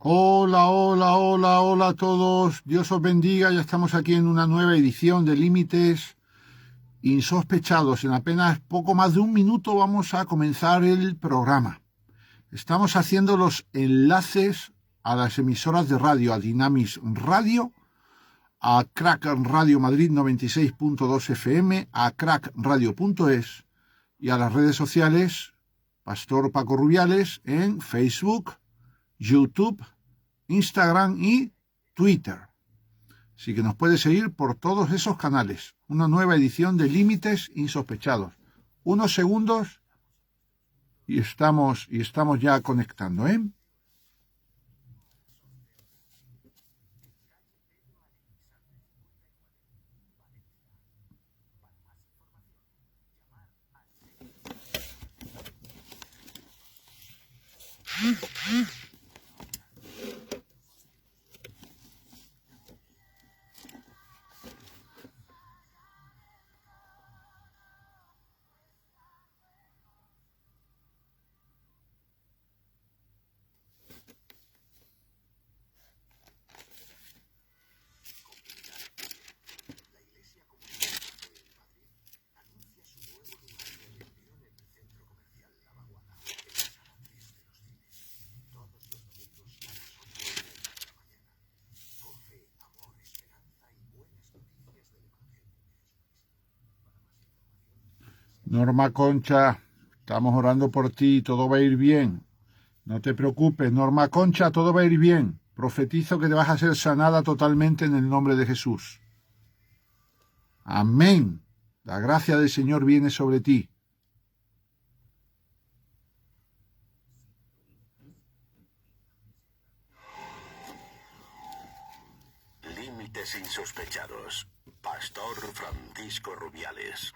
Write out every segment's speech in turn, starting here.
Hola, hola, hola, hola a todos. Dios os bendiga. Ya estamos aquí en una nueva edición de Límites Insospechados. En apenas poco más de un minuto vamos a comenzar el programa. Estamos haciendo los enlaces a las emisoras de radio, a Dynamis Radio, a Crack Radio Madrid 96.2 FM, a crackradio.es y a las redes sociales Pastor Paco Rubiales en Facebook, YouTube, Instagram y Twitter. Así que nos puede seguir por todos esos canales. Una nueva edición de Límites Insospechados. Unos segundos y estamos ya conectando, ¿eh? Norma Concha, estamos orando por ti, todo va a ir bien. No te preocupes, Norma Concha, todo va a ir bien. Profetizo que te vas a ser sanada totalmente en el nombre de Jesús. Amén. La gracia del Señor viene sobre ti. Límites Insospechados. Pastor Francisco Rubiales.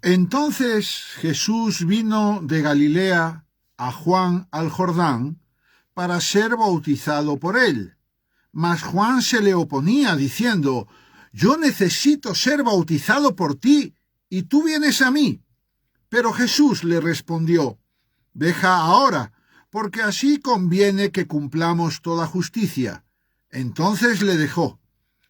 Entonces Jesús vino de Galilea a Juan al Jordán para ser bautizado por él. Mas Juan se le oponía, diciendo: Yo necesito ser bautizado por ti, y tú vienes a mí. Pero Jesús le respondió: Deja ahora, porque así conviene que cumplamos toda justicia. Entonces le dejó.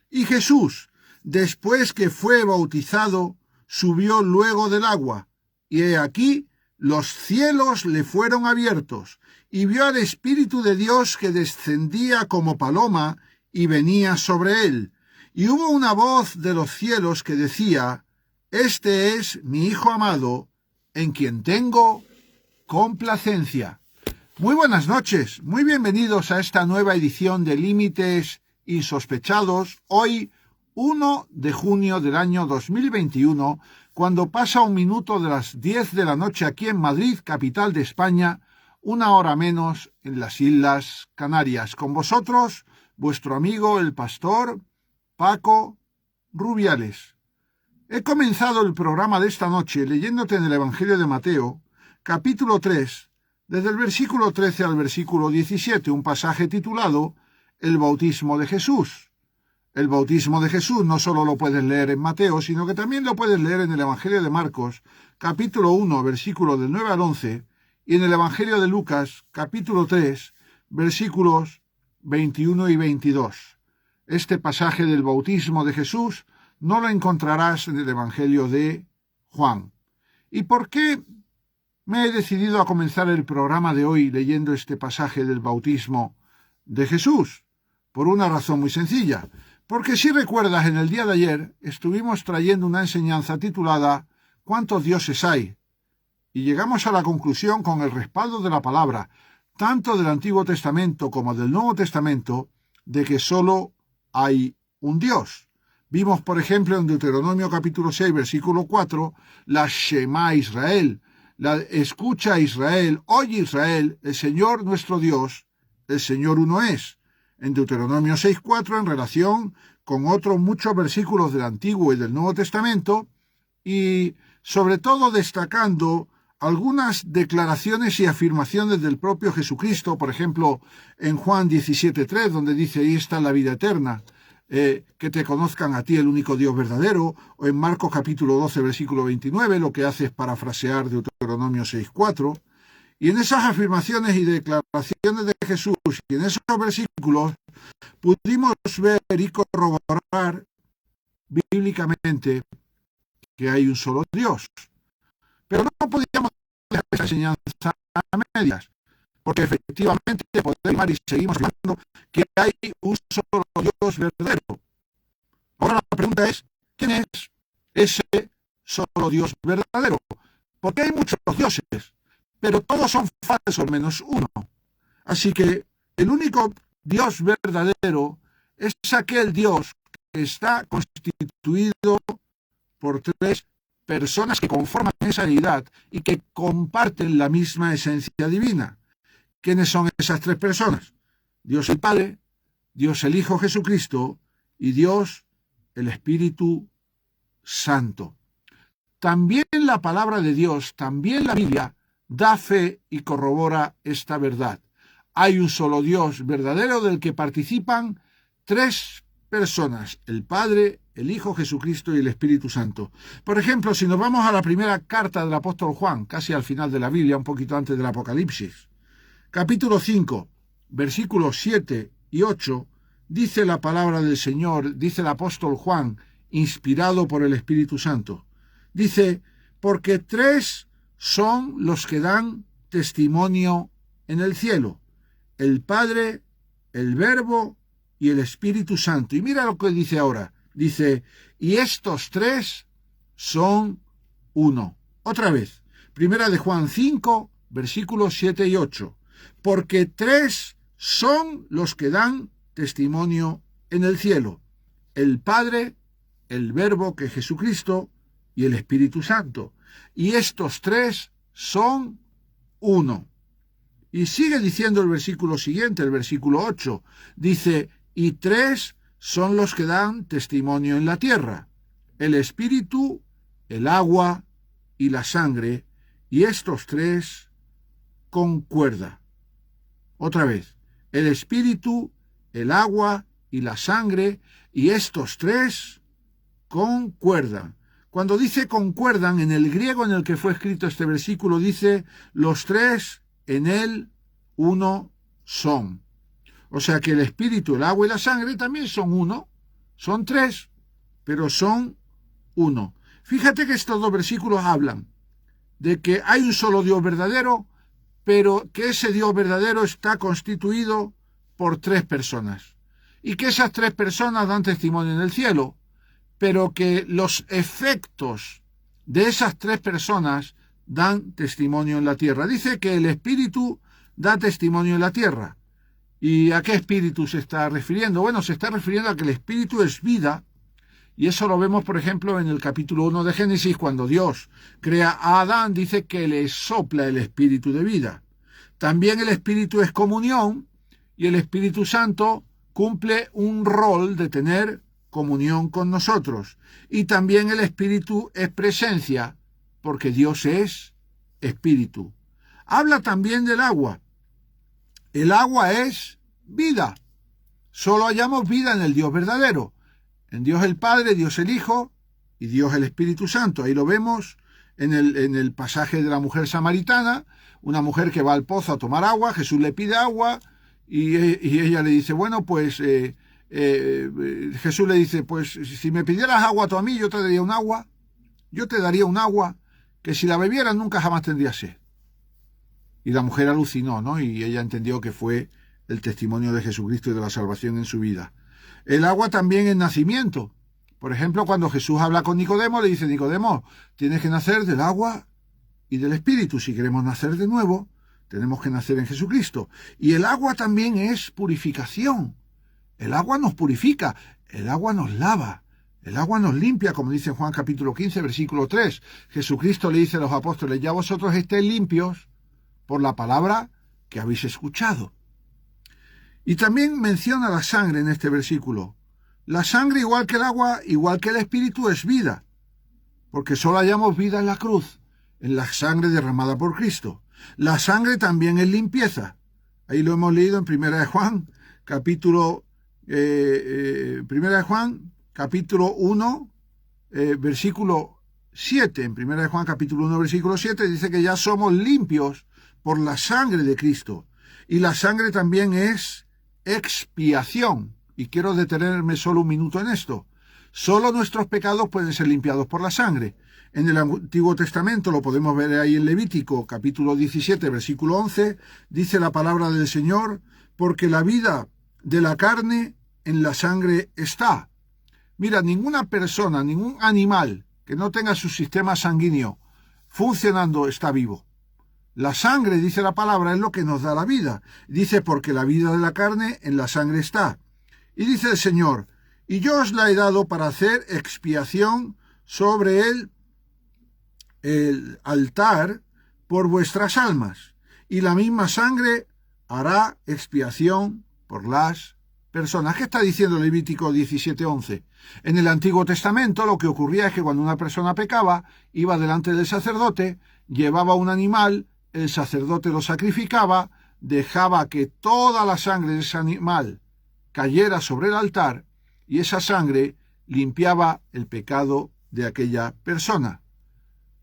Y Jesús, después que fue bautizado, subió luego del agua, y he aquí los cielos le fueron abiertos, y vio al Espíritu de Dios que descendía como paloma y venía sobre él. Y hubo una voz de los cielos que decía: Este es mi Hijo amado, en quien tengo complacencia. Muy buenas noches, muy bienvenidos a esta nueva edición de Límites Insospechados, hoy 1 de junio del año 2021, cuando pasa un minuto de las 10 de la noche aquí en Madrid, capital de España, una hora menos en las Islas Canarias. Con vosotros, vuestro amigo el pastor Paco Rubiales. He comenzado el programa de esta noche leyéndote en el Evangelio de Mateo, capítulo 3, desde el versículo 13 al versículo 17, un pasaje titulado El bautismo de Jesús. El bautismo de Jesús no solo lo puedes leer en Mateo, sino que también lo puedes leer en el Evangelio de Marcos, capítulo 1, versículos del 9 al 11, y en el Evangelio de Lucas, capítulo 3, versículos 21 y 22. Este pasaje del bautismo de Jesús no lo encontrarás en el Evangelio de Juan. ¿Y por qué me he decidido a comenzar el programa de hoy leyendo este pasaje del bautismo de Jesús? Por una razón muy sencilla. Porque si recuerdas, en el día de ayer estuvimos trayendo una enseñanza titulada ¿Cuántos dioses hay? Y llegamos a la conclusión, con el respaldo de la palabra, tanto del Antiguo Testamento como del Nuevo Testamento, de que solo hay un Dios. Vimos, por ejemplo, en Deuteronomio capítulo 6, versículo 4, la Shema Israel, la escucha Israel, oye Israel, el Señor nuestro Dios, el Señor uno es. En Deuteronomio 6.4, en relación con otros muchos versículos del Antiguo y del Nuevo Testamento, y sobre todo destacando algunas declaraciones y afirmaciones del propio Jesucristo, por ejemplo, en Juan 17:3, donde dice, ahí está la vida eterna, que te conozcan a ti, el único Dios verdadero, o en Marcos capítulo 12, versículo 29, lo que hace es parafrasear Deuteronomio 6:4, y en esas afirmaciones y declaraciones de Jesús, y en esos versículos, pudimos ver y corroborar bíblicamente que hay un solo Dios. Pero no podíamos dejar esa enseñanza a medias, porque efectivamente podemos afirmar y seguimos afirmando que hay un solo Dios verdadero. Ahora la pregunta es, ¿quién es ese solo Dios verdadero? Porque hay muchos dioses, pero todos son falsos menos uno. Así que el único Dios verdadero es aquel Dios que está constituido por tres personas que conforman esa deidad y que comparten la misma esencia divina. ¿Quiénes son esas tres personas? Dios el Padre, Dios el Hijo Jesucristo y Dios el Espíritu Santo. También la palabra de Dios, también la Biblia, da fe y corrobora esta verdad. Hay un solo Dios verdadero del que participan tres personas, el Padre, el Hijo Jesucristo y el Espíritu Santo. Por ejemplo, si nos vamos a la primera carta del apóstol Juan, casi al final de la Biblia, un poquito antes del Apocalipsis, capítulo 5, versículos 7 y 8, dice la palabra del Señor, dice el apóstol Juan, inspirado por el Espíritu Santo. Dice, porque tres son los que dan testimonio en el cielo, el Padre, el Verbo y el Espíritu Santo. Y mira lo que dice ahora. Dice, y estos tres son uno. Otra vez, primera de Juan 5, versículos 7 y 8. Porque tres son los que dan testimonio en el cielo, el Padre, el Verbo que es Jesucristo y el Espíritu Santo. Y estos tres son uno. Y sigue diciendo el versículo siguiente, el versículo 8. Dice, y tres son los que dan testimonio en la tierra, el Espíritu, el agua y la sangre, y estos tres concuerdan. Otra vez, el Espíritu, el agua y la sangre, y estos tres concuerdan. Cuando dice concuerdan, en el griego en el que fue escrito este versículo, dice, los tres en él uno son. O sea que el Espíritu, el agua y la sangre también son uno. Son tres, pero son uno. Fíjate que estos dos versículos hablan de que hay un solo Dios verdadero, pero que ese Dios verdadero está constituido por tres personas. Y que esas tres personas dan testimonio en el cielo, pero que los efectos de esas tres personas dan testimonio en la tierra. Dice que el Espíritu da testimonio en la tierra. ¿Y a qué espíritu se está refiriendo? Bueno, se está refiriendo a que el Espíritu es vida, y eso lo vemos, por ejemplo, en el capítulo 1 de Génesis, cuando Dios crea a Adán, dice que le sopla el Espíritu de vida. También el Espíritu es comunión, y el Espíritu Santo cumple un rol de tener comunión con nosotros. Y también el Espíritu es presencia, porque Dios es Espíritu. Habla también del agua. El agua es vida. Solo hallamos vida en el Dios verdadero, en Dios el Padre, Dios el Hijo y Dios el Espíritu Santo. Ahí lo vemos en el pasaje de la mujer samaritana, una mujer que va al pozo a tomar agua, Jesús le pide agua y ella le dice, bueno, pues Jesús le dice, pues si me pidieras agua tú a mí, yo te daría un agua, que si la bebieras nunca jamás tendrías sed. Y la mujer alucinó, ¿no? Y ella entendió que fue el testimonio de Jesucristo y de la salvación en su vida. El agua también es nacimiento. Por ejemplo, cuando Jesús habla con Nicodemo, le dice, Nicodemo, tienes que nacer del agua y del Espíritu. Si queremos nacer de nuevo, tenemos que nacer en Jesucristo. Y el agua también es purificación. El agua nos purifica, el agua nos lava, el agua nos limpia, como dice en Juan capítulo 15, versículo 3. Jesucristo le dice a los apóstoles, ya vosotros estéis limpios por la palabra que habéis escuchado. Y también menciona la sangre en este versículo. La sangre, igual que el agua, igual que el Espíritu, es vida, porque solo hallamos vida en la cruz. en la sangre derramada por Cristo. La sangre también es limpieza. Ahí lo hemos leído en Primera de Juan, capítulo 1, versículo 7. En Primera de Juan, capítulo 1, versículo 7, dice que ya somos limpios por la sangre de Cristo. Y la sangre también es expiación. Y quiero detenerme solo un minuto en esto. Solo nuestros pecados pueden ser limpiados por la sangre. En el Antiguo Testamento, lo podemos ver ahí en Levítico, capítulo 17, versículo 11, dice la palabra del Señor, porque la vida de la carne en la sangre está. Mira, ninguna persona, ningún animal que no tenga su sistema sanguíneo funcionando está vivo. La sangre, dice la palabra, es lo que nos da la vida. Dice, porque la vida de la carne en la sangre está. Y dice el Señor, y yo os la he dado para hacer expiación sobre el altar por vuestras almas. Y la misma sangre hará expiación por las personas. ¿Qué está diciendo Levítico 17:11? En el Antiguo Testamento lo que ocurría es que cuando una persona pecaba, iba delante del sacerdote, llevaba un animal, el sacerdote lo sacrificaba, dejaba que toda la sangre de ese animal cayera sobre el altar y esa sangre limpiaba el pecado de aquella persona.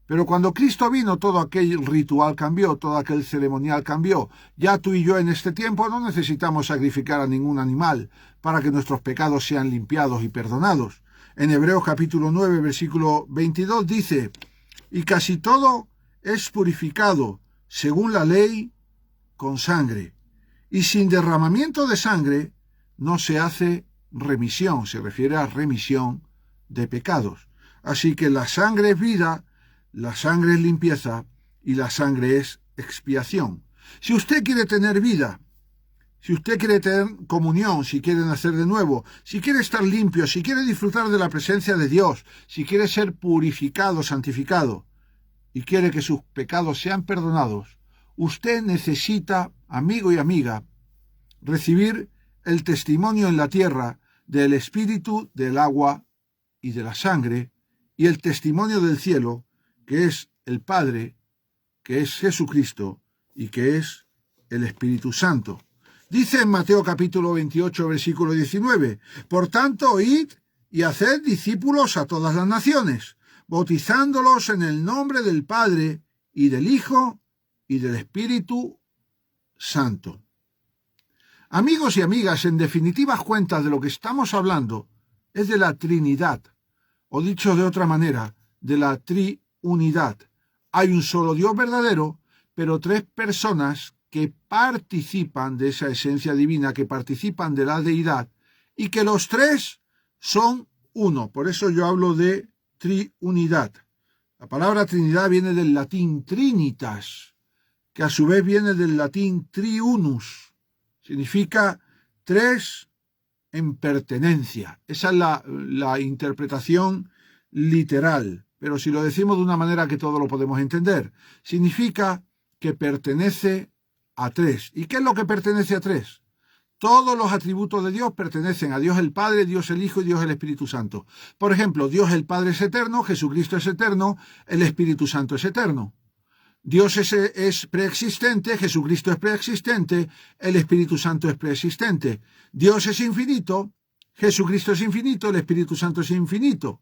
Pero cuando Cristo vino, todo aquel ritual cambió, todo aquel ceremonial cambió. Ya tú y yo en este tiempo no necesitamos sacrificar a ningún animal para que nuestros pecados sean limpiados y perdonados. En Hebreos capítulo 9, versículo 22 dice, y casi todo es purificado según la ley con sangre, y sin derramamiento de sangre no se hace remisión, se refiere a remisión de pecados. Así que la sangre es vida, la sangre es limpieza y la sangre es expiación. Si usted quiere tener vida, si usted quiere tener comunión, si quiere nacer de nuevo, si quiere estar limpio, si quiere disfrutar de la presencia de Dios, si quiere ser purificado, santificado, y quiere que sus pecados sean perdonados, usted necesita, amigo y amiga, recibir el testimonio en la tierra del Espíritu, del agua y de la sangre, y el testimonio del cielo, que es el Padre, que es Jesucristo y que es el Espíritu Santo. Dice en Mateo capítulo 28, versículo 19, por tanto, oíd y haced discípulos a todas las naciones, bautizándolos en el nombre del Padre y del Hijo y del Espíritu Santo. Amigos y amigas, en definitivas cuentas de lo que estamos hablando es de la Trinidad, o dicho de otra manera, de la triunidad. Hay un solo Dios verdadero, pero tres personas que participan de esa esencia divina, que participan de la deidad, y que los tres son uno. Por eso yo hablo de triunidad. La palabra Trinidad viene del latín trinitas, que a su vez viene del latín triunus. Significa tres en pertenencia. Esa es la interpretación literal. Pero si lo decimos de una manera que todos lo podemos entender, significa que pertenece a tres. ¿Y qué es lo que pertenece a tres? Todos los atributos de Dios pertenecen a Dios el Padre, Dios el Hijo y Dios el Espíritu Santo. Por ejemplo, Dios el Padre es eterno, Jesucristo es eterno, el Espíritu Santo es eterno. Dios es preexistente, Jesucristo es preexistente, el Espíritu Santo es preexistente. Dios es infinito, Jesucristo es infinito, el Espíritu Santo es infinito.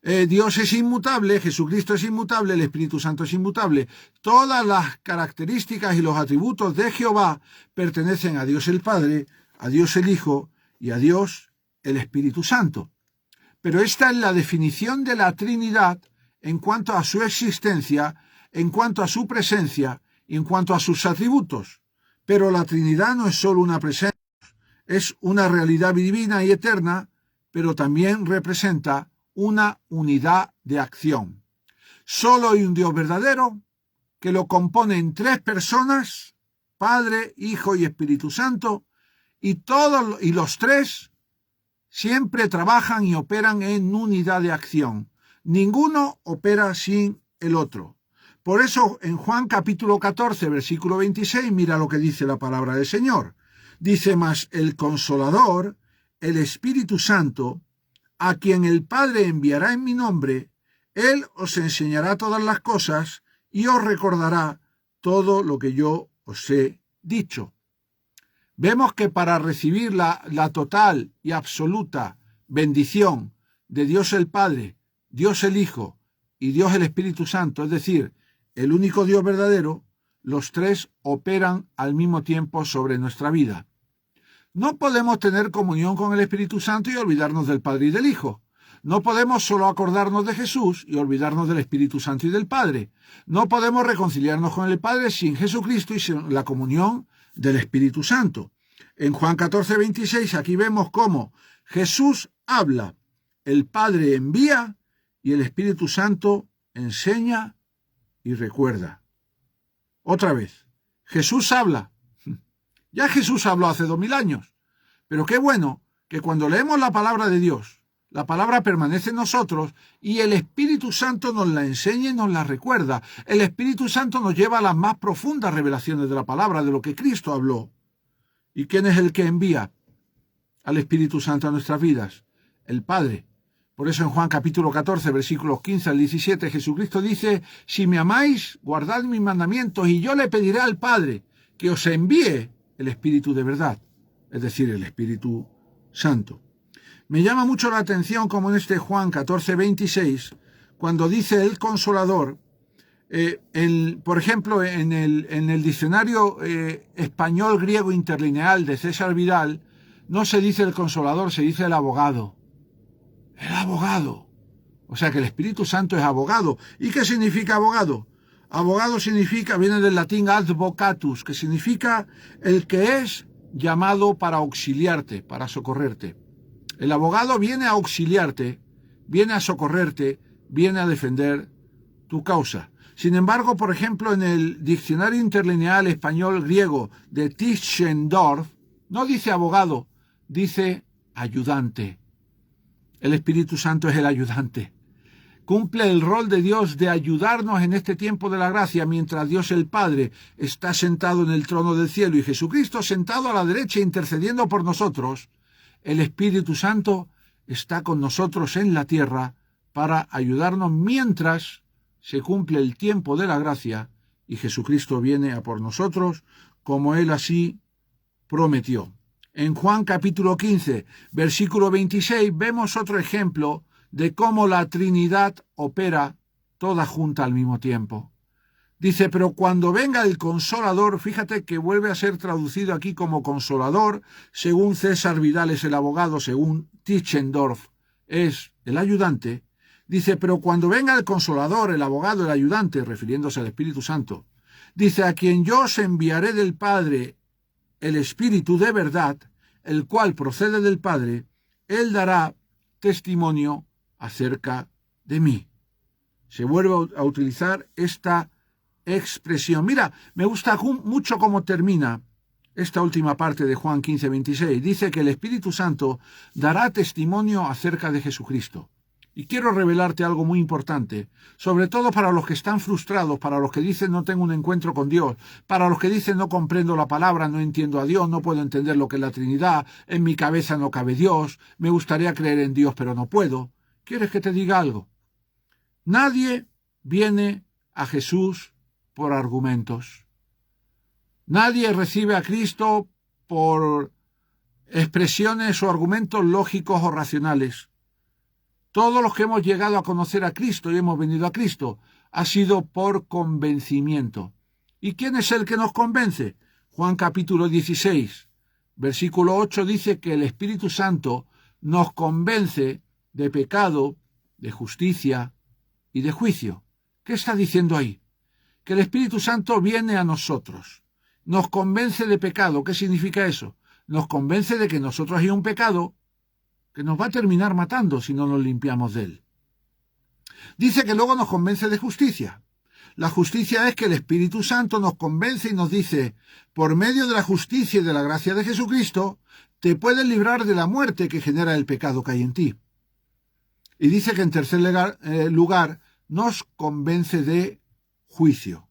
Dios es inmutable, Jesucristo es inmutable, el Espíritu Santo es inmutable. Todas las características y los atributos de Jehová pertenecen a Dios el Padre, a Dios el Hijo y a Dios el Espíritu Santo. Pero esta es la definición de la Trinidad en cuanto a su existencia, en cuanto a su presencia y en cuanto a sus atributos. Pero la Trinidad no es solo una presencia, es una realidad divina y eterna, pero también representa una unidad de acción. Solo hay un Dios verdadero que lo componen tres personas, Padre, Hijo y Espíritu Santo, y los tres siempre trabajan y operan en unidad de acción. Ninguno opera sin el otro. Por eso en Juan capítulo 14, versículo 26, mira lo que dice la palabra del Señor. Dice, mas el Consolador, el Espíritu Santo, a quien el Padre enviará en mi nombre, Él os enseñará todas las cosas y os recordará todo lo que yo os he dicho. Vemos que para recibir la total y absoluta bendición de Dios el Padre, Dios el Hijo y Dios el Espíritu Santo, es decir, el único Dios verdadero, los tres operan al mismo tiempo sobre nuestra vida. No podemos tener comunión con el Espíritu Santo y olvidarnos del Padre y del Hijo. No podemos solo acordarnos de Jesús y olvidarnos del Espíritu Santo y del Padre. No podemos reconciliarnos con el Padre sin Jesucristo y sin la comunión del Espíritu Santo. En Juan 14, 26, aquí vemos cómo Jesús habla, el Padre envía y el Espíritu Santo enseña y recuerda. Otra vez, Jesús habla. Ya Jesús habló hace 2000 años. Pero qué bueno que cuando leemos la palabra de Dios, la palabra permanece en nosotros y el Espíritu Santo nos la enseña y nos la recuerda. El Espíritu Santo nos lleva a las más profundas revelaciones de la palabra, de lo que Cristo habló. ¿Y quién es el que envía al Espíritu Santo a nuestras vidas? El Padre. Por eso en Juan capítulo 14, versículos 15 al 17, Jesucristo dice: si me amáis, guardad mis mandamientos, y yo le pediré al Padre que os envíe el Espíritu de verdad, es decir, el Espíritu Santo. Me llama mucho la atención como en este Juan 14, 26, cuando dice el Consolador, por ejemplo, en el diccionario español griego interlineal de César Vidal, no se dice el Consolador, se dice el abogado. El abogado. O sea que el Espíritu Santo es abogado. ¿Y qué significa abogado? Abogado viene del latín advocatus, que significa el que es llamado para auxiliarte, para socorrerte. El abogado viene a auxiliarte, viene a socorrerte, viene a defender tu causa. Sin embargo, por ejemplo, en el diccionario interlineal español-griego de Tischendorf, no dice abogado, dice ayudante. El Espíritu Santo es el ayudante. Cumple el rol de Dios de ayudarnos en este tiempo de la gracia, mientras Dios el Padre está sentado en el trono del cielo y Jesucristo sentado a la derecha intercediendo por nosotros. El Espíritu Santo está con nosotros en la tierra para ayudarnos mientras se cumple el tiempo de la gracia y Jesucristo viene a por nosotros, como Él así prometió. En Juan capítulo 15, versículo 26, vemos otro ejemplo de cómo la Trinidad opera toda junta al mismo tiempo. Dice: pero cuando venga el Consolador, fíjate que vuelve a ser traducido aquí como Consolador, según César Vidal es el abogado, según Tischendorf es el ayudante. Dice: pero cuando venga el Consolador, el abogado, el ayudante, refiriéndose al Espíritu Santo, dice: a quien yo os enviaré del Padre el Espíritu de verdad, el cual procede del Padre, él dará testimonio acerca de mí. Se vuelve a utilizar esta expresión. Mira, me gusta mucho cómo termina esta última parte de Juan 15, 26. Dice que el Espíritu Santo dará testimonio acerca de Jesucristo. Y quiero revelarte algo muy importante, sobre todo para los que están frustrados, para los que dicen no tengo un encuentro con Dios, para los que dicen no comprendo la palabra, no entiendo a Dios, no puedo entender lo que es la Trinidad, en mi cabeza no cabe Dios, me gustaría creer en Dios pero no puedo. ¿Quieres que te diga algo? Nadie viene a Jesús por argumentos. Nadie recibe a Cristo por expresiones o argumentos lógicos o racionales. Todos los que hemos llegado a conocer a Cristo y hemos venido a Cristo ha sido por convencimiento. ¿Y quién es el que nos convence? Juan capítulo 16, versículo 8 dice que el Espíritu Santo nos convence de pecado, de justicia y de juicio. ¿Qué está diciendo ahí? Que el Espíritu Santo viene a nosotros, nos convence de pecado. ¿Qué significa eso? Nos convence de que nosotros hay un pecado que nos va a terminar matando si no nos limpiamos de él. Dice que luego nos convence de justicia. La justicia es que el Espíritu Santo nos convence y nos dice: por medio de la justicia y de la gracia de Jesucristo, te puedes librar de la muerte que genera el pecado que hay en ti. Y dice que en tercer lugar nos convence de juicio.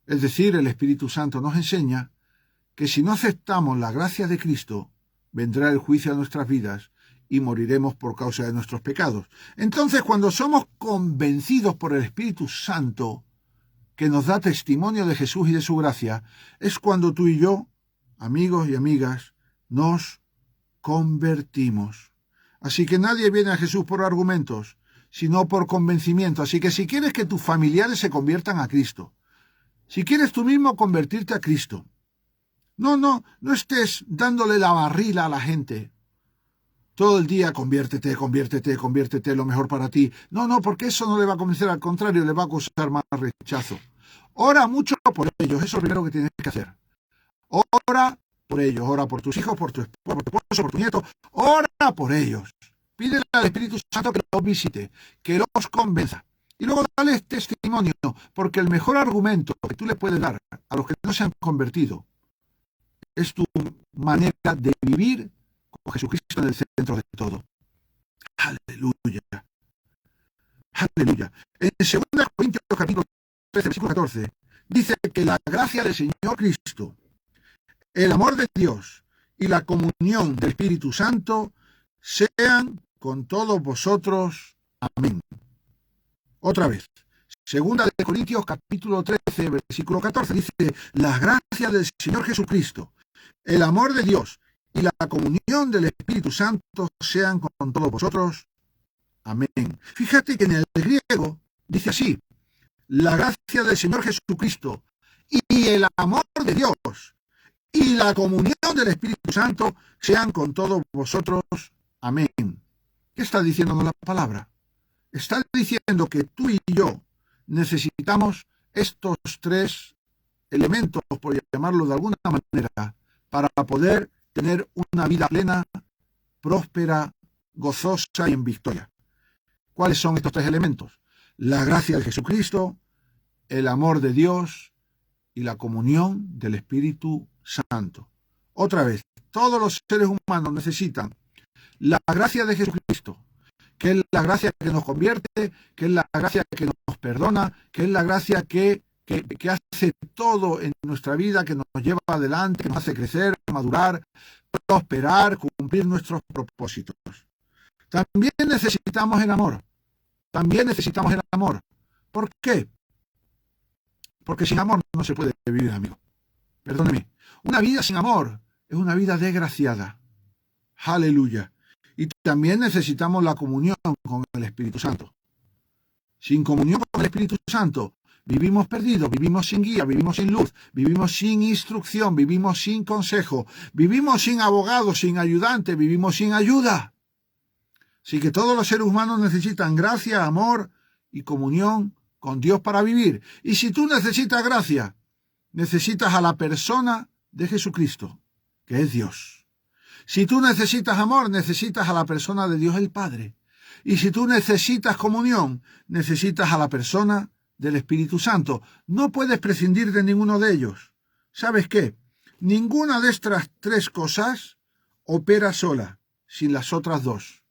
Es decir, el Espíritu Santo nos enseña que si no aceptamos la gracia de Cristo, vendrá el juicio a nuestras vidas y moriremos por causa de nuestros pecados. Entonces, cuando somos convencidos por el Espíritu Santo, que nos da testimonio de Jesús y de su gracia, es cuando tú y yo, amigos y amigas, nos convertimos. Así que nadie viene a Jesús por argumentos, sino por convencimiento. Así que si quieres que tus familiares se conviertan a Cristo, si quieres tú mismo convertirte a Cristo, no estés dándole la barrila a la gente. Todo el día, conviértete, lo mejor para ti. No, porque eso no le va a convencer, al contrario, le va a causar más rechazo. Ora mucho por ellos, eso es lo primero que tienes que hacer. Ora por ellos, ora por tus hijos, por tu esposo, por tu nieto, ora por ellos. Pídele al Espíritu Santo que los visite, que los convenza. Y luego dale testimonio, porque el mejor argumento que tú le puedes dar a los que no se han convertido es tu manera de vivir con Jesucristo en el centro de todo. Aleluya. Aleluya. En 2 Corintios capítulo 13, versículo 14, dice que la gracia del Señor Cristo, el amor de Dios y la comunión del Espíritu Santo sean con todos vosotros. Amén. Otra vez. 2 Corintios capítulo 13, versículo 14, dice, la gracia del Señor Jesucristo, el amor de Dios y la comunión del Espíritu Santo sean con todos vosotros. Amén. Fíjate que en el griego dice así, la gracia del Señor Jesucristo y el amor de Dios y la comunión del Espíritu Santo sean con todos vosotros. Amén. ¿Qué está diciéndonos la palabra? Está diciendo que tú y yo necesitamos estos tres elementos, por llamarlo de alguna manera, para poder tener una vida plena, próspera, gozosa y en victoria. ¿Cuáles son estos tres elementos? La gracia de Jesucristo, el amor de Dios y la comunión del Espíritu Santo. Otra vez, todos los seres humanos necesitan la gracia de Jesucristo, que es la gracia que nos convierte, que es la gracia que nos perdona, que es la gracia que hace todo en nuestra vida, que nos lleva adelante, que nos hace crecer, madurar, prosperar, cumplir nuestros propósitos. También necesitamos el amor. ¿Por qué? Porque sin amor no se puede vivir, amigo. Perdóneme. Una vida sin amor es una vida desgraciada. Aleluya. Y también necesitamos la comunión con el Espíritu Santo. Sin comunión con el Espíritu Santo, vivimos perdidos, vivimos sin guía, vivimos sin luz, vivimos sin instrucción, vivimos sin consejo, vivimos sin abogado, sin ayudante, vivimos sin ayuda. Así que todos los seres humanos necesitan gracia, amor y comunión con Dios para vivir. Y si tú necesitas gracia, necesitas a la persona de Jesucristo, que es Dios. Si tú necesitas amor, necesitas a la persona de Dios el Padre. Y si tú necesitas comunión, necesitas a la persona del Espíritu Santo. No puedes prescindir de ninguno de ellos. ¿Sabes qué? Ninguna de estas tres cosas opera sola, sin las otras dos.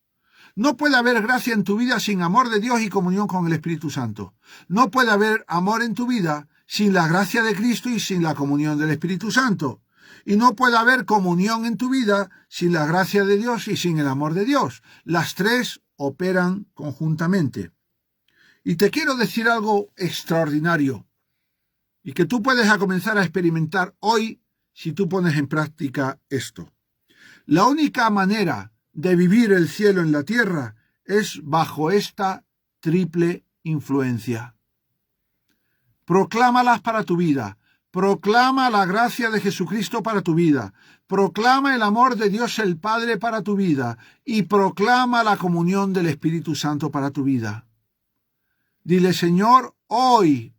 No puede haber gracia en tu vida sin amor de Dios y comunión con el Espíritu Santo. No puede haber amor en tu vida sin la gracia de Cristo y sin la comunión del Espíritu Santo. Y no puede haber comunión en tu vida sin la gracia de Dios y sin el amor de Dios. Las tres operan conjuntamente. Y te quiero decir algo extraordinario y que tú puedes comenzar a experimentar hoy si tú pones en práctica esto. La única manera de vivir el cielo en la tierra es bajo esta triple influencia. Proclámalas para tu vida. Proclama la gracia de Jesucristo para tu vida. Proclama el amor de Dios el Padre para tu vida. Y proclama la comunión del Espíritu Santo para tu vida. Dile, Señor, hoy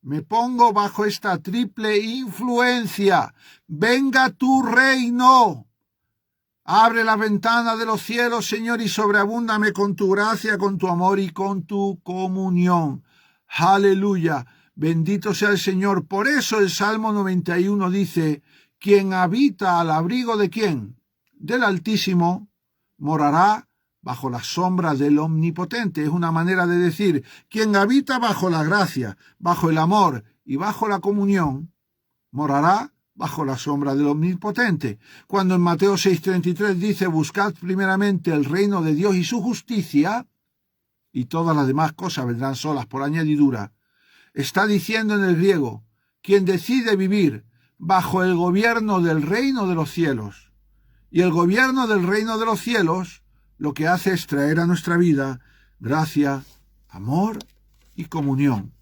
me pongo bajo esta triple influencia. Venga tu reino. Abre la ventana de los cielos, Señor, y sobreabúndame con tu gracia, con tu amor y con tu comunión. Aleluya. Bendito sea el Señor. Por eso el Salmo 91 dice, quien habita al abrigo de ¿quién? Del Altísimo, morará bajo la sombra del Omnipotente. Es una manera de decir, quien habita bajo la gracia, bajo el amor y bajo la comunión, morará bajo la sombra del Omnipotente. Cuando en Mateo 6:33 dice, buscad primeramente el reino de Dios y su justicia, y todas las demás cosas vendrán solas por añadidura, está diciendo en el griego, quien decide vivir bajo el gobierno del reino de los cielos. Y el gobierno del reino de los cielos lo que hace es traer a nuestra vida gracia, amor y comunión.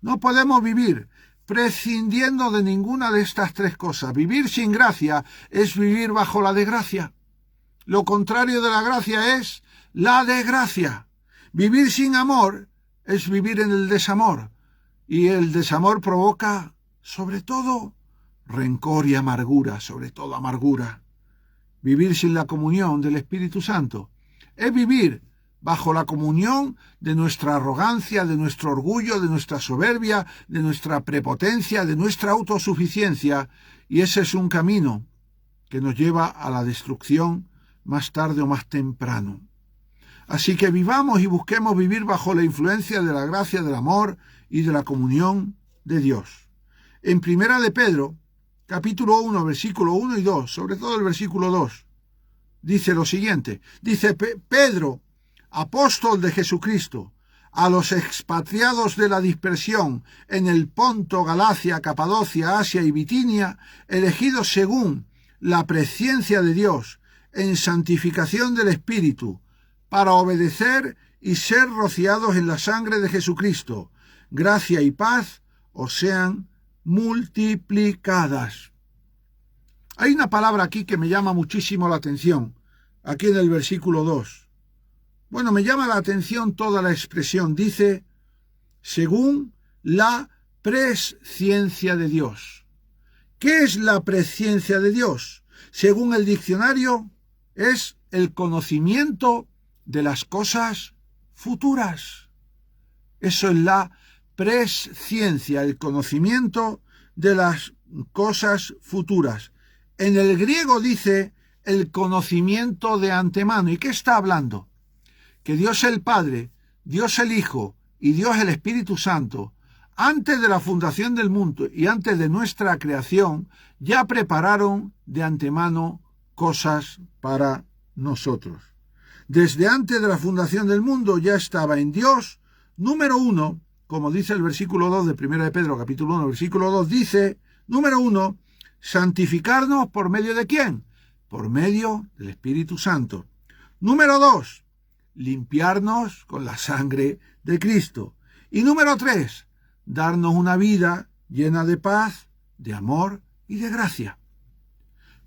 No podemos vivir prescindiendo de ninguna de estas tres cosas. Vivir sin gracia es vivir bajo la desgracia. Lo contrario de la gracia es la desgracia. Vivir sin amor es vivir en el desamor. Y el desamor provoca, sobre todo, rencor y amargura, sobre todo amargura. Vivir sin la comunión del Espíritu Santo es vivir bajo la comunión de nuestra arrogancia, de nuestro orgullo, de nuestra soberbia, de nuestra prepotencia, de nuestra autosuficiencia, y ese es un camino que nos lleva a la destrucción más tarde o más temprano. Así que vivamos y busquemos vivir bajo la influencia de la gracia, del amor y de la comunión de Dios. En Primera de Pedro, capítulo 1, versículo 1 y 2, sobre todo el versículo 2, dice lo siguiente, dice Pedro, apóstol de Jesucristo, a los expatriados de la dispersión en el Ponto, Galacia, Capadocia, Asia y Bitinia, elegidos según la presciencia de Dios en santificación del Espíritu, para obedecer y ser rociados en la sangre de Jesucristo, gracia y paz os sean multiplicadas. Hay una palabra aquí que me llama muchísimo la atención, aquí en el versículo 2. Bueno, me llama la atención toda la expresión. Dice, según la presciencia de Dios. ¿Qué es la presciencia de Dios? Según el diccionario, es el conocimiento de las cosas futuras. Eso es la presciencia, el conocimiento de las cosas futuras. En el griego dice el conocimiento de antemano. ¿Y qué está hablando? Que Dios el Padre, Dios el Hijo y Dios el Espíritu Santo, antes de la fundación del mundo y antes de nuestra creación, ya prepararon de antemano cosas para nosotros. Desde antes de la fundación del mundo ya estaba en Dios, número 1, como dice el versículo 2 de 1 de Pedro, capítulo 1, versículo 2, dice, número 1, santificarnos por medio de ¿quién? Por medio del Espíritu Santo. Número 2, limpiarnos con la sangre de Cristo. Y número 3, darnos una vida llena de paz, de amor y de gracia.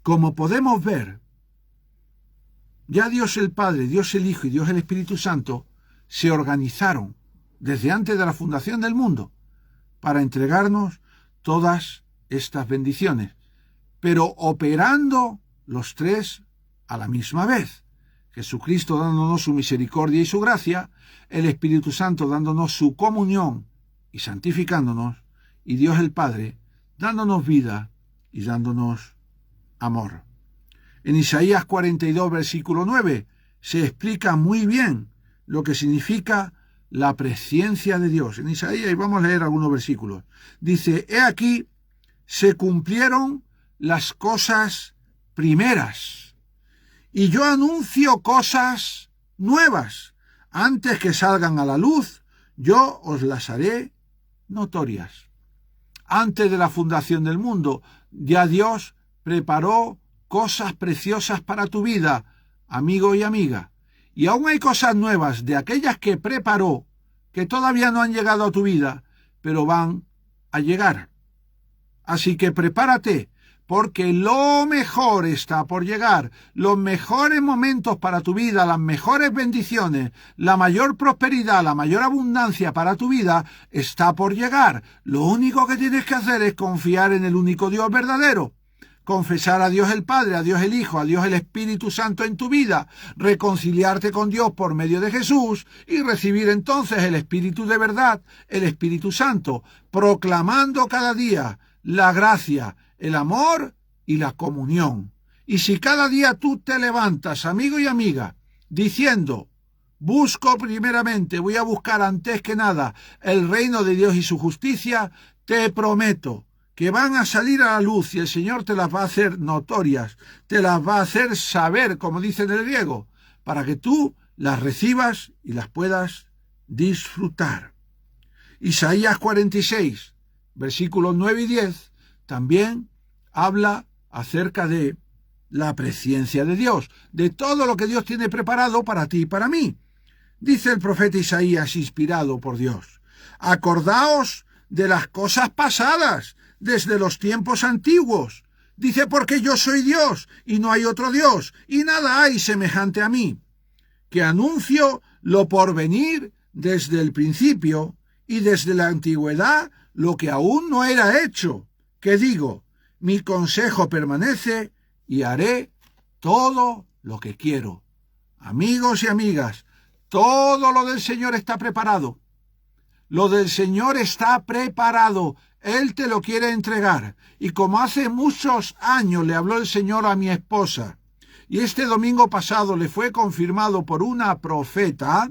Como podemos ver, ya Dios el Padre, Dios el Hijo y Dios el Espíritu Santo se organizaron desde antes de la fundación del mundo para entregarnos todas estas bendiciones, pero operando los tres a la misma vez. Jesucristo dándonos su misericordia y su gracia, el Espíritu Santo dándonos su comunión y santificándonos, y Dios el Padre dándonos vida y dándonos amor. En Isaías 42, versículo 9, se explica muy bien lo que significa la presciencia de Dios. En Isaías, y vamos a leer algunos versículos, dice, he aquí, se cumplieron las cosas primeras, y yo anuncio cosas nuevas. Antes que salgan a la luz, yo os las haré notorias. Antes de la fundación del mundo, ya Dios preparó cosas preciosas para tu vida, amigo y amiga. Y aún hay cosas nuevas de aquellas que preparó, que todavía no han llegado a tu vida, pero van a llegar. Así que prepárate, porque lo mejor está por llegar. Los mejores momentos para tu vida, las mejores bendiciones, la mayor prosperidad, la mayor abundancia para tu vida está por llegar. Lo único que tienes que hacer es confiar en el único Dios verdadero. Confesar a Dios el Padre, a Dios el Hijo, a Dios el Espíritu Santo en tu vida, reconciliarte con Dios por medio de Jesús y recibir entonces el Espíritu de verdad, el Espíritu Santo, proclamando cada día la gracia, el amor y la comunión. Y si cada día tú te levantas, amigo y amiga, diciendo, busco primeramente, voy a buscar antes que nada el reino de Dios y su justicia, te prometo que van a salir a la luz y el Señor te las va a hacer notorias, te las va a hacer saber, como dice en el griego, para que tú las recibas y las puedas disfrutar. Isaías 46, versículos 9 y 10, también habla acerca de la presencia de Dios, de todo lo que Dios tiene preparado para ti y para mí. Dice el profeta Isaías, inspirado por Dios: acordaos de las cosas pasadas, desde los tiempos antiguos. Dice, porque yo soy Dios, y no hay otro Dios, y nada hay semejante a mí, que anuncio lo por venir desde el principio, y desde la antigüedad lo que aún no era hecho, que digo, mi consejo permanece, y haré todo lo que quiero. Amigos y amigas, todo lo del Señor está preparado. Lo del Señor está preparado. Él te lo quiere entregar. Y como hace muchos años le habló el Señor a mi esposa, y este domingo pasado le fue confirmado por una profeta,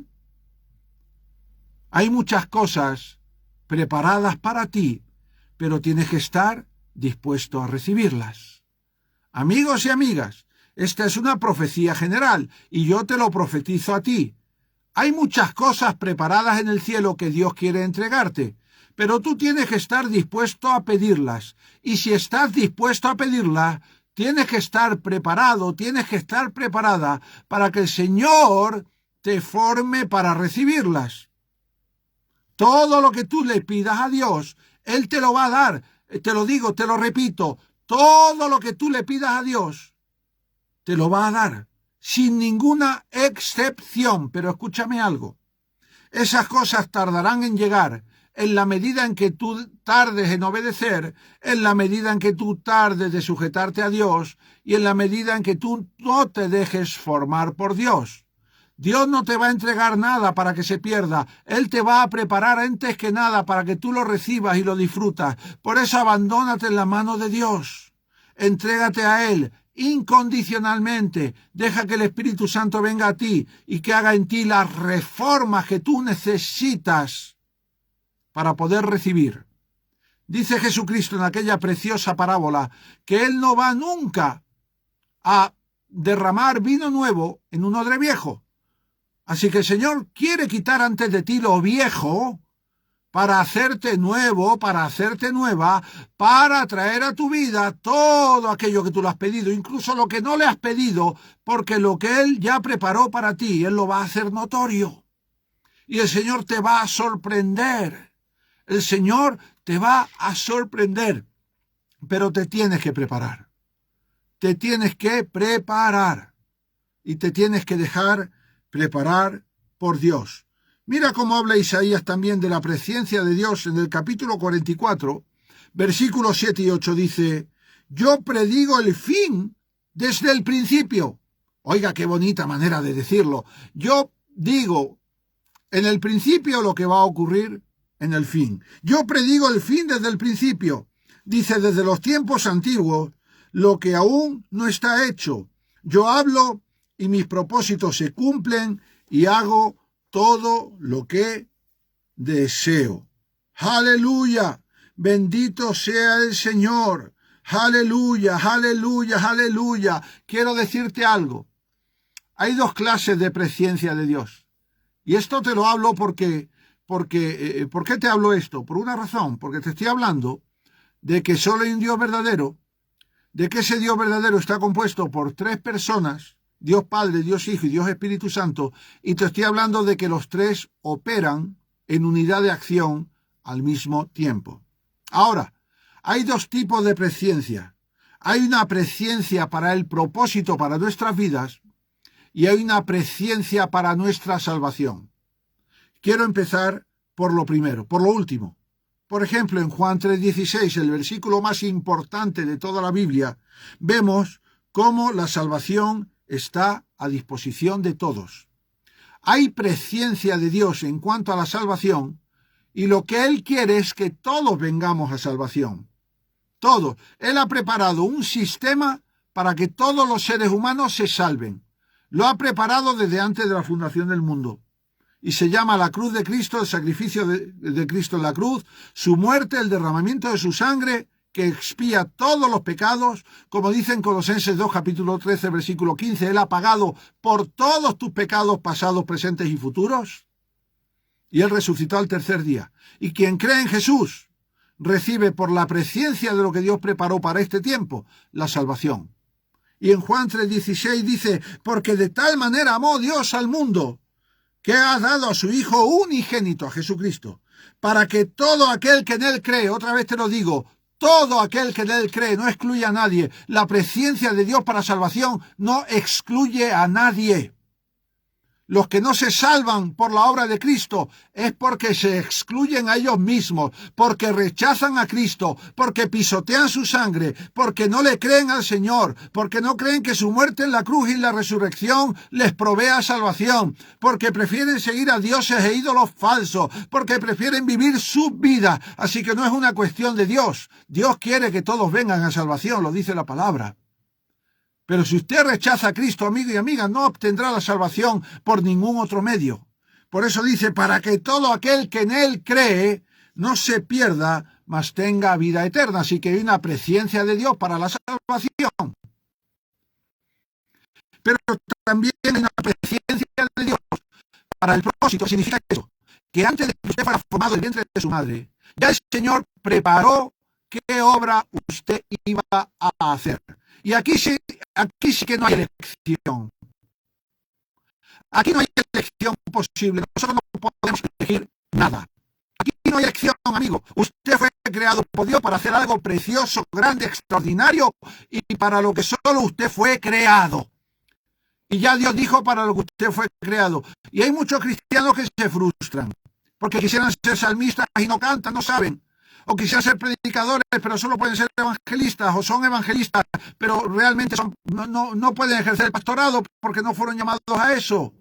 hay muchas cosas preparadas para ti, pero tienes que estar dispuesto a recibirlas. Amigos y amigas, esta es una profecía general, y yo te lo profetizo a ti. Hay muchas cosas preparadas en el cielo que Dios quiere entregarte, pero tú tienes que estar dispuesto a pedirlas. Y si estás dispuesto a pedirlas, tienes que estar preparado, tienes que estar preparada para que el Señor te forme para recibirlas. Todo lo que tú le pidas a Dios, Él te lo va a dar. Te lo digo, te lo repito, todo lo que tú le pidas a Dios, te lo va a dar, sin ninguna excepción. Pero escúchame algo, esas cosas tardarán en llegar en la medida en que tú tardes en obedecer, en la medida en que tú tardes de sujetarte a Dios y en la medida en que tú no te dejes formar por Dios. Dios no te va a entregar nada para que se pierda. Él te va a preparar antes que nada para que tú lo recibas y lo disfrutas. Por eso abandónate en la mano de Dios. Entrégate a Él incondicionalmente. Deja que el Espíritu Santo venga a ti y que haga en ti las reformas que tú necesitas para poder recibir. Dice Jesucristo en aquella preciosa parábola que Él no va nunca a derramar vino nuevo en un odre viejo. Así que el Señor quiere quitar antes de ti lo viejo para hacerte nuevo, para hacerte nueva, para traer a tu vida todo aquello que tú le has pedido, incluso lo que no le has pedido, porque lo que Él ya preparó para ti, Él lo va a hacer notorio. Y el Señor te va a sorprender. El Señor te va a sorprender, pero te tienes que preparar. Te tienes que preparar y te tienes que dejar preparar por Dios. Mira cómo habla Isaías también de la presencia de Dios en el capítulo 44, versículos 7 y 8 dice: yo predigo el fin desde el principio. Oiga, qué bonita manera de decirlo. Yo digo en el principio lo que va a ocurrir en el fin. Yo predigo el fin desde el principio. Dice, desde los tiempos antiguos, lo que aún no está hecho. Yo hablo y mis propósitos se cumplen y hago todo lo que deseo. ¡Aleluya! Bendito sea el Señor. ¡Aleluya! ¡Aleluya! ¡Aleluya! Quiero decirte algo. Hay dos clases de presencia de Dios. Y esto te lo hablo ¿por qué te hablo esto? Por una razón, porque te estoy hablando de que solo hay un Dios verdadero, de que ese Dios verdadero está compuesto por tres personas, Dios Padre, Dios Hijo y Dios Espíritu Santo, y te estoy hablando de que los tres operan en unidad de acción al mismo tiempo. Ahora, hay dos tipos de presencia. Hay una presencia para el propósito para nuestras vidas y hay una presencia para nuestra salvación. Quiero empezar por lo primero, por lo último. Por ejemplo, en Juan 3:16, el versículo más importante de toda la Biblia, vemos cómo la salvación está a disposición de todos. Hay presencia de Dios en cuanto a la salvación y lo que Él quiere es que todos vengamos a salvación. Todos. Él ha preparado un sistema para que todos los seres humanos se salven. Lo ha preparado desde antes de la fundación del mundo. Y se llama la cruz de Cristo, el sacrificio de Cristo en la cruz, su muerte, el derramamiento de su sangre, que expía todos los pecados, como dice en Colosenses 2, capítulo 13, versículo 15, Él ha pagado por todos tus pecados pasados, presentes y futuros. y Él resucitó al tercer día. Y quien cree en Jesús recibe por la presciencia de lo que Dios preparó para este tiempo, la salvación. Y en Juan 3:16 dice, porque de tal manera amó Dios al mundo, que ha dado a su Hijo unigénito, a Jesucristo, para que todo aquel que en Él cree, otra vez te lo digo, todo aquel que en Él cree, no excluye a nadie. La presciencia de Dios para salvación no excluye a nadie. Los que no se salvan por la obra de Cristo es porque se excluyen a ellos mismos, porque rechazan a Cristo, porque pisotean su sangre, porque no le creen al Señor, porque no creen que su muerte en la cruz y la resurrección les provea salvación, porque prefieren seguir a dioses e ídolos falsos, porque prefieren vivir su vida. Así que no es una cuestión de Dios. Dios quiere que todos vengan a salvación, lo dice la palabra. Pero si usted rechaza a Cristo, amigo y amiga, no obtendrá la salvación por ningún otro medio. Por eso dice, para que todo aquel que en Él cree no se pierda, mas tenga vida eterna. Así que hay una presciencia de Dios para la salvación. Pero también hay una presciencia de Dios para el propósito. Significa eso, que antes de que usted fuera formado en el vientre de su madre, ya el Señor preparó qué obra usted iba a hacer. Y aquí sí que no hay elección. Aquí no hay elección posible. Nosotros no podemos elegir nada. Aquí no hay elección, amigo. Usted fue creado por Dios para hacer algo precioso, grande, extraordinario y para lo que solo usted fue creado. Y ya Dios dijo para lo que usted fue creado. Y hay muchos cristianos que se frustran porque quisieran ser salmistas y no cantan, no saben. O quisieran ser predicadores, pero solo pueden ser evangelistas, o son evangelistas, pero realmente no pueden ejercer el pastorado porque no fueron llamados a eso.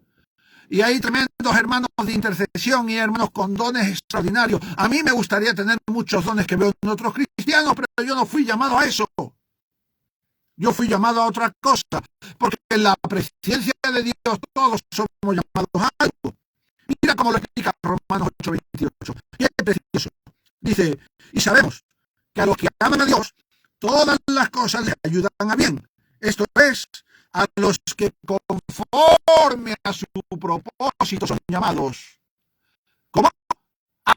Y hay tremendos hermanos de intercesión y hermanos con dones extraordinarios. A mí me gustaría tener muchos dones que veo en otros cristianos, pero yo no fui llamado a eso. Yo fui llamado a otra cosa, porque en la presencia de Dios todos somos llamados a algo. Mira cómo lo explica Romanos 8:28. Y es precioso. Dice, y sabemos que a los que aman a Dios, todas las cosas les ayudan a bien. Esto es, a los que conforme a su propósito son llamados. ¿Cómo?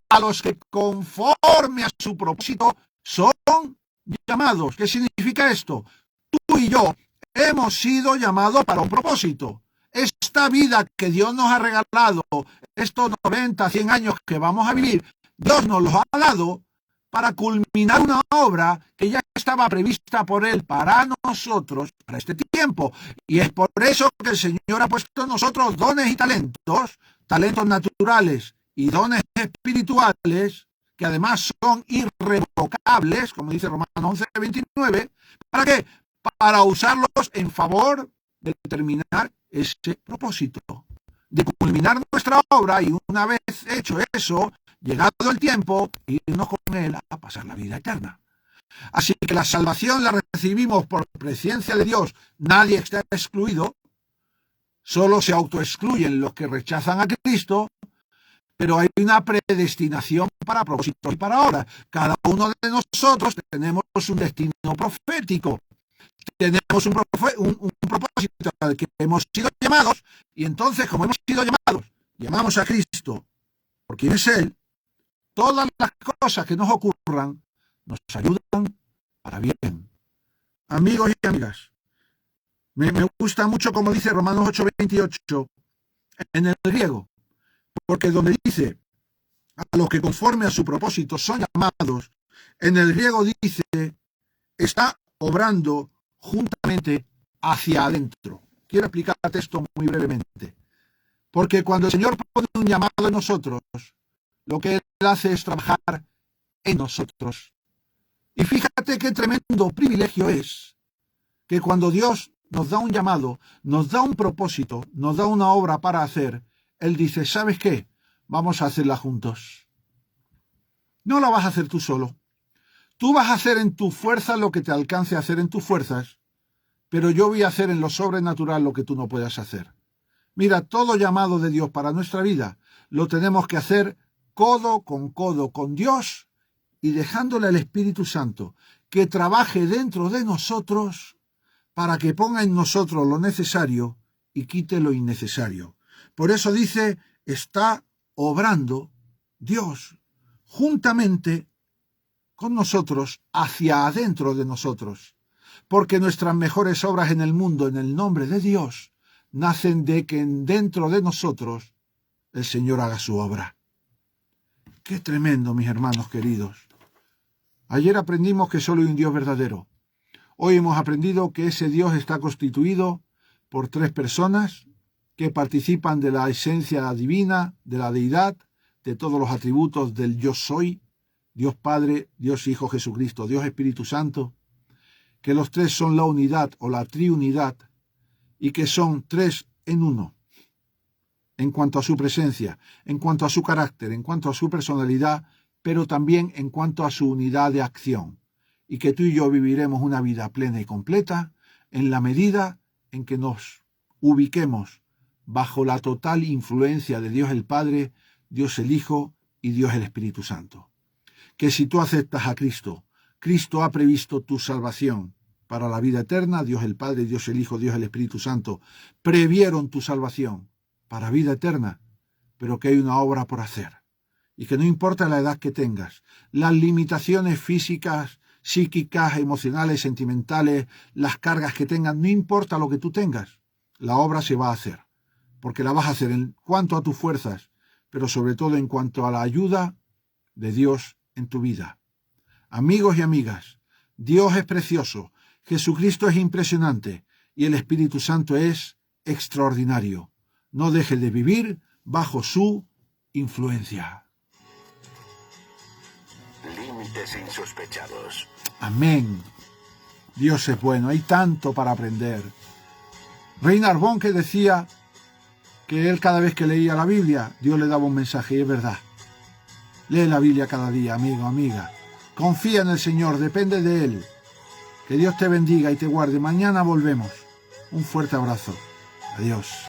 A los que conforme a su propósito son llamados. ¿Qué significa esto? Tú y yo hemos sido llamados para un propósito. Esta vida que Dios nos ha regalado, estos 90, 100 años que vamos a vivir, Dios nos los ha dado para culminar una obra que ya estaba prevista por Él para nosotros, para este tiempo. Y es por eso que el Señor ha puesto en nosotros dones y talentos, talentos naturales y dones espirituales, que además son irrevocables, como dice Romanos 11:29. ¿Para qué? Para usarlos en favor de terminar ese propósito, de culminar nuestra obra y una vez hecho eso, llegado el tiempo, irnos con Él a pasar la vida eterna. Así que la salvación la recibimos por presciencia de Dios. Nadie está excluido. Solo se autoexcluyen los que rechazan a Cristo. Pero hay una predestinación para propósitos y para obras. Cada uno de nosotros tenemos un destino profético. Tenemos un propósito al que hemos sido llamados. Y entonces, como hemos sido llamados, llamamos a Cristo por quien es Él. Todas las cosas que nos ocurran nos ayudan para bien. Amigos y amigas, me gusta mucho como dice Romanos 8:28 en el griego, porque donde dice a los que conforme a su propósito son llamados, en el griego dice está obrando juntamente hacia adentro. Quiero explicarte esto muy brevemente, porque cuando el Señor pone un llamado en nosotros, lo que Él hace es trabajar en nosotros. Y fíjate qué tremendo privilegio es que cuando Dios nos da un llamado, nos da un propósito, nos da una obra para hacer, Él dice, ¿sabes qué? Vamos a hacerla juntos. No la vas a hacer tú solo. Tú vas a hacer en tu fuerza lo que te alcance a hacer en tus fuerzas, pero yo voy a hacer en lo sobrenatural lo que tú no puedas hacer. Mira, todo llamado de Dios para nuestra vida lo tenemos que hacer codo con Dios y dejándole al Espíritu Santo que trabaje dentro de nosotros para que ponga en nosotros lo necesario y quite lo innecesario. Por eso dice, está obrando Dios juntamente con nosotros hacia adentro de nosotros, porque nuestras mejores obras en el mundo, en el nombre de Dios, nacen de que dentro de nosotros el Señor haga su obra. ¡Qué tremendo, mis hermanos queridos! Ayer aprendimos que solo hay un Dios verdadero. Hoy hemos aprendido que ese Dios está constituido por 3 personas que participan de la esencia divina, de la deidad, de todos los atributos del yo soy, Dios Padre, Dios Hijo Jesucristo, Dios Espíritu Santo, que los 3 son la unidad o la triunidad y que son 3 en uno en cuanto a su presencia, en cuanto a su carácter, en cuanto a su personalidad, pero también en cuanto a su unidad de acción, y que tú y yo viviremos una vida plena y completa en la medida en que nos ubiquemos bajo la total influencia de Dios el Padre, Dios el Hijo y Dios el Espíritu Santo. Que si tú aceptas a Cristo, Cristo ha previsto tu salvación para la vida eterna. Dios el Padre, Dios el Hijo, Dios el Espíritu Santo previeron tu salvación para vida eterna, pero que hay una obra por hacer. Y que no importa la edad que tengas, las limitaciones físicas, psíquicas, emocionales, sentimentales, las cargas que tengas, no importa lo que tú tengas, la obra se va a hacer, porque la vas a hacer en cuanto a tus fuerzas, pero sobre todo en cuanto a la ayuda de Dios en tu vida. Amigos y amigas, Dios es precioso, Jesucristo es impresionante y el Espíritu Santo es extraordinario. No deje de vivir bajo su influencia. Límites insospechados. Amén. Dios es bueno, hay tanto para aprender. Reinhard Bonnke decía que él cada vez que leía la Biblia, Dios le daba un mensaje, y es verdad. Lee la Biblia cada día, amigo, amiga. Confía en el Señor, depende de Él. Que Dios te bendiga y te guarde. Mañana volvemos. Un fuerte abrazo. Adiós.